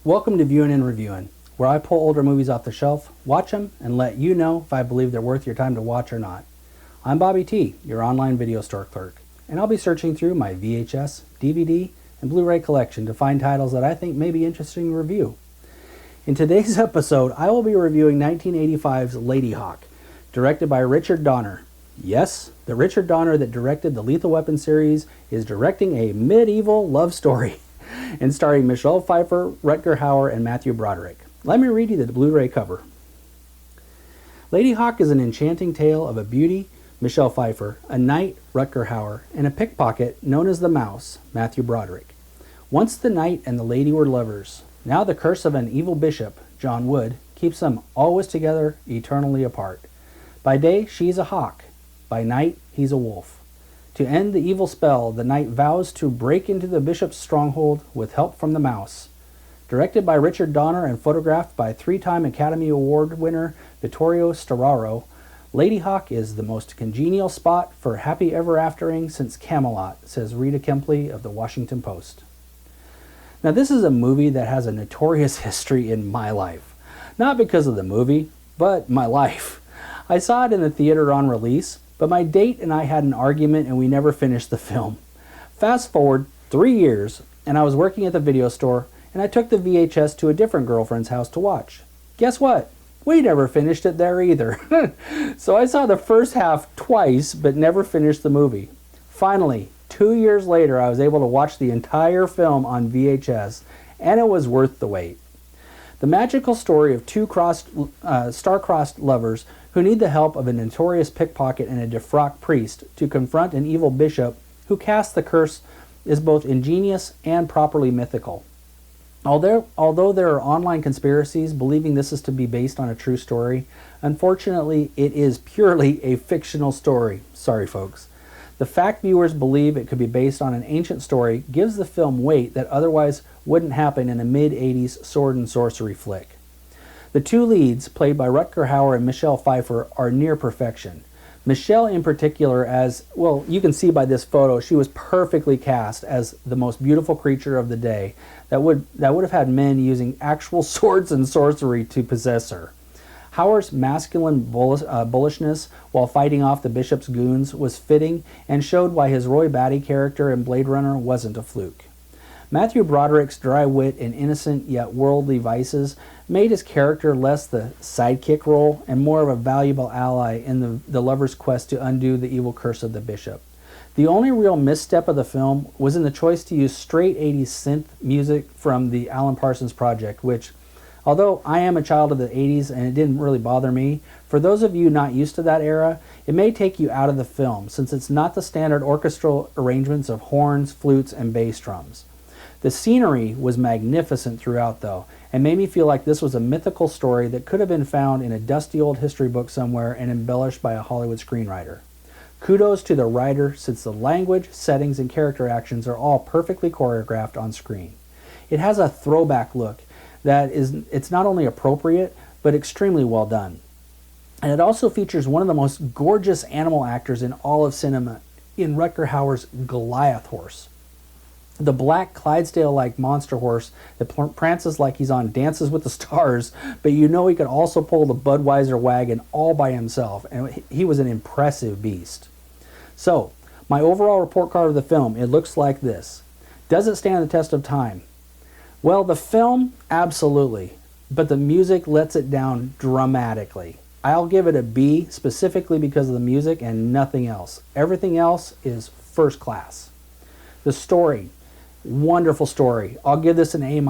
Welcome to Viewing and Reviewing, where I pull older movies off the shelf, watch them, and let you know if I believe they're worth your time to watch or not. I'm Bobby T, your online video store clerk, and I'll be searching through my VHS, DVD, and Blu-ray collection to find titles that I think may be interesting to review. In today's episode, I will be reviewing 1985's Ladyhawke, directed by Richard Donner. Yes, the Richard Donner that directed the Lethal Weapon series is directing a medieval love story, and starring Michelle Pfeiffer, Rutger Hauer, and Matthew Broderick. Let me read you the Blu-ray cover. Ladyhawke is an enchanting tale of a beauty, Michelle Pfeiffer, a knight, Rutger Hauer, and a pickpocket known as the Mouse, Matthew Broderick. Once the knight and the lady were lovers. Now the curse of an evil bishop, John Wood, keeps them always together, eternally apart. By day, she's a hawk. By night, he's a wolf. To end the evil spell, the knight vows to break into the bishop's stronghold with help from the mouse. Directed by Richard Donner and photographed by three-time Academy Award winner Vittorio Storaro, Ladyhawke is the most congenial spot for happy ever aftering since Camelot, says Rita Kempley of the Washington Post. Now this is a movie that has a notorious history in my life. Not because of the movie, but my life. I saw it in the theater on release, but my date and I had an argument and we never finished the film. Fast forward 3 years, and I was working at the video store, and I took the VHS to a different girlfriend's house to watch. Guess what? We never finished it there either. So I saw the first half twice, but never finished the movie. Finally, 2 years later, I was able to watch the entire film on VHS, and it was worth the wait. The magical story of two star-crossed lovers who need the help of a notorious pickpocket and a defrocked priest to confront an evil bishop who casts the curse is both ingenious and properly mythical. Although there are online conspiracies believing this is to be based on a true story, unfortunately it is purely a fictional story. Sorry folks. The fact viewers believe it could be based on an ancient story gives the film weight that otherwise wouldn't happen in a mid-80s sword and sorcery flick. The two leads, played by Rutger Hauer and Michelle Pfeiffer, are near perfection. Michelle in particular, as, well, you can see by this photo, she was perfectly cast as the most beautiful creature of the day that would have had men using actual swords and sorcery to possess her. Hauer's masculine bullishness while fighting off the bishop's goons was fitting and showed why his Roy Batty character in Blade Runner wasn't a fluke. Matthew Broderick's dry wit and innocent yet worldly vices made his character less the sidekick role and more of a valuable ally in the lover's quest to undo the evil curse of the bishop. The only real misstep of the film was in the choice to use straight 80s synth music from the Alan Parsons Project, which, although I am a child of the 80s and it didn't really bother me, for those of you not used to that era, it may take you out of the film since it's not the standard orchestral arrangements of horns, flutes, and bass drums. The scenery was magnificent throughout though, and made me feel like this was a mythical story that could have been found in a dusty old history book somewhere and embellished by a Hollywood screenwriter. Kudos to the writer since the language, settings, and character actions are all perfectly choreographed on screen. It has a throwback look it's not only appropriate, but extremely well done. And it also features one of the most gorgeous animal actors in all of cinema in Rutger Hauer's Goliath horse. The black Clydesdale-like monster horse that prances like he's on Dances with the Stars, but you know he could also pull the Budweiser wagon all by himself, and he was an impressive beast. So, my overall report card of the film, it looks like this. Does it stand the test of time? Well, the film, absolutely, but the music lets it down dramatically. I'll give it a B specifically because of the music and nothing else. Everything else is first class. The story, wonderful story. I'll give this an A-.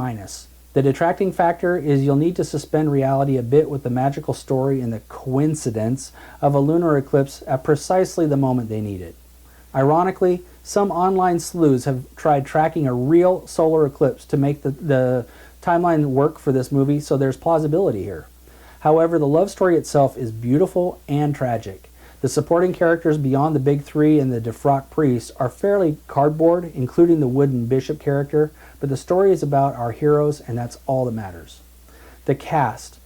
The detracting factor is you'll need to suspend reality a bit with the magical story and the coincidence of a lunar eclipse at precisely the moment they need it. Ironically, some online sleuths have tried tracking a real solar eclipse to make the timeline work for this movie, so there's plausibility here. However, the love story itself is beautiful and tragic. The supporting characters beyond the big three and the defrocked priest are fairly cardboard, including the wooden bishop character, but the story is about our heroes and that's all that matters. The cast.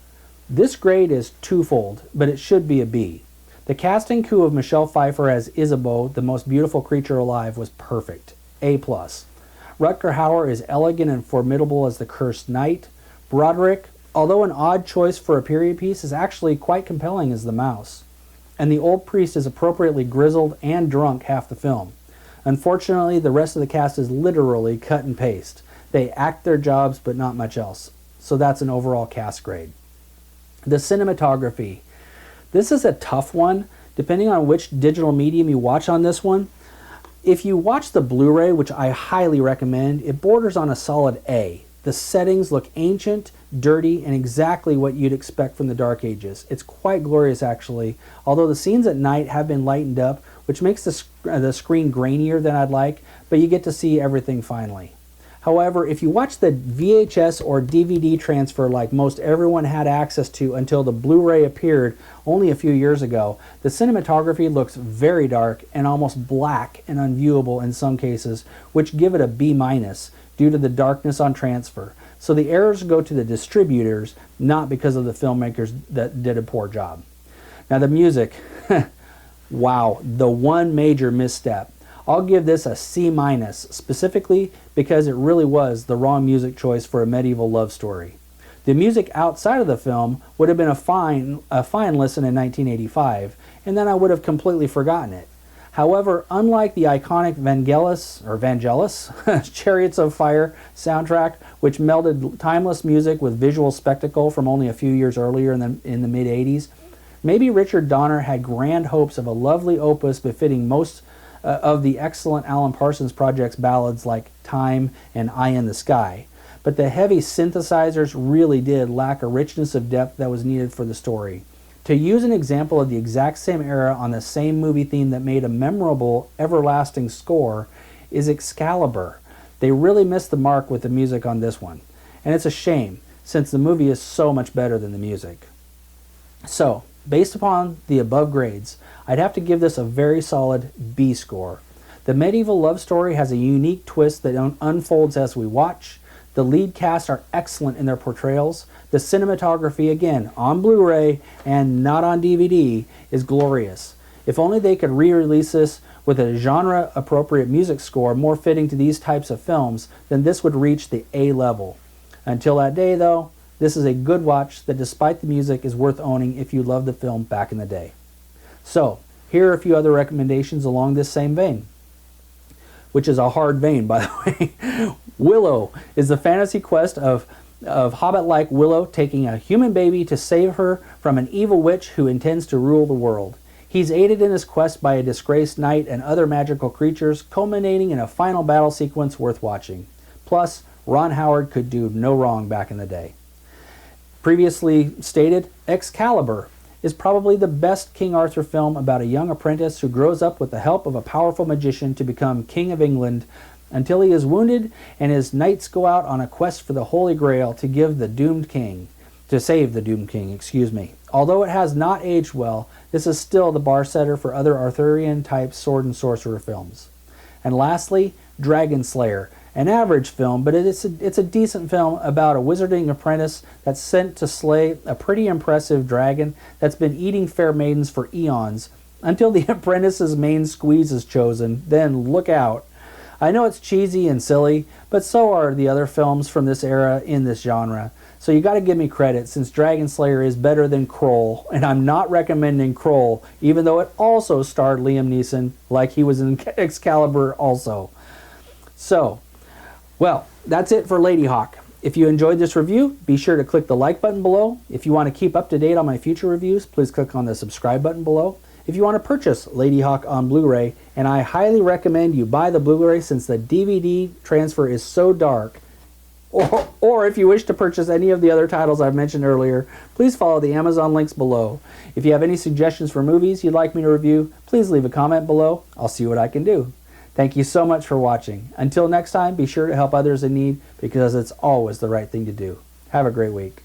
This grade is twofold, but it should be a B. The casting coup of Michelle Pfeiffer as Isabeau, the most beautiful creature alive, was perfect. A+. Rutger Hauer is elegant and formidable as the cursed knight. Broderick, although an odd choice for a period piece, is actually quite compelling as the mouse. And the old priest is appropriately grizzled and drunk half the film. Unfortunately, the rest of the cast is literally cut and paste. They act their jobs, but not much else. So that's an overall cast grade. The cinematography. This is a tough one, depending on which digital medium you watch on this one. If you watch the Blu-ray, which I highly recommend, it borders on a solid A. The settings look ancient, dirty, and exactly what you'd expect from the Dark Ages. It's quite glorious, actually, although the scenes at night have been lightened up, which makes the screen grainier than I'd like, but you get to see everything finally. However, if you watch the VHS or DVD transfer like most everyone had access to until the Blu-ray appeared only a few years ago, the cinematography looks very dark and almost black and unviewable in some cases, which give it a B- due to the darkness on transfer. So the errors go to the distributors, not because of the filmmakers that did a poor job. Now the music, wow, the one major misstep. I'll give this a C-, specifically because it really was the wrong music choice for a medieval love story. The music outside of the film would have been a fine listen in 1985, and then I would have completely forgotten it. However, unlike the iconic Vangelis, Chariots of Fire soundtrack, which melded timeless music with visual spectacle from only a few years earlier in the mid-80s, maybe Richard Donner had grand hopes of a lovely opus befitting most of the excellent Alan Parsons Project's ballads like Time and Eye in the Sky. But the heavy synthesizers really did lack a richness of depth that was needed for the story. To use an example of the exact same era on the same movie theme that made a memorable, everlasting score is Excalibur. They really missed the mark with the music on this one. And it's a shame, since the movie is so much better than the music. So, based upon the above grades, I'd have to give this a very solid B score. The medieval love story has a unique twist that unfolds as we watch. The lead cast are excellent in their portrayals. The cinematography, again, on Blu-ray and not on DVD, is glorious. If only they could re-release this with a genre-appropriate music score more fitting to these types of films, then this would reach the A level. Until that day, though, this is a good watch that, despite the music, is worth owning if you loved the film back in the day. So, here are a few other recommendations along this same vein, which is a hard vein, by the way. Willow is the fantasy quest of Hobbit-like Willow taking a human baby to save her from an evil witch who intends to rule the world. He's aided in his quest by a disgraced knight and other magical creatures, culminating in a final battle sequence worth watching. Plus, Ron Howard could do no wrong back in the day. Previously stated, Excalibur is probably the best King Arthur film about a young apprentice who grows up with the help of a powerful magician to become King of England until he is wounded and his knights go out on a quest for the Holy Grail to save the doomed king, Although it has not aged well, this is still the bar setter for other Arthurian-type sword and sorcerer films. And lastly, Dragon Slayer. An average film, but it's a decent film about a wizarding apprentice that's sent to slay a pretty impressive dragon that's been eating fair maidens for eons until the apprentice's main squeeze is chosen. Then look out. I know it's cheesy and silly, but so are the other films from this era in this genre. So you got to give me credit, since Dragon Slayer is better than Kroll, and I'm not recommending Kroll, even though it also starred Liam Neeson, like he was in Excalibur also. So, well, that's it for Ladyhawke. If you enjoyed this review, be sure to click the like button below. If you want to keep up to date on my future reviews, please click on the subscribe button below. If you want to purchase Ladyhawke on Blu-ray, and I highly recommend you buy the Blu-ray since the DVD transfer is so dark, or if you wish to purchase any of the other titles I've mentioned earlier, please follow the Amazon links below. If you have any suggestions for movies you'd like me to review, please leave a comment below. I'll see what I can do. Thank you so much for watching. Until next time, be sure to help others in need, because it's always the right thing to do. Have a great week.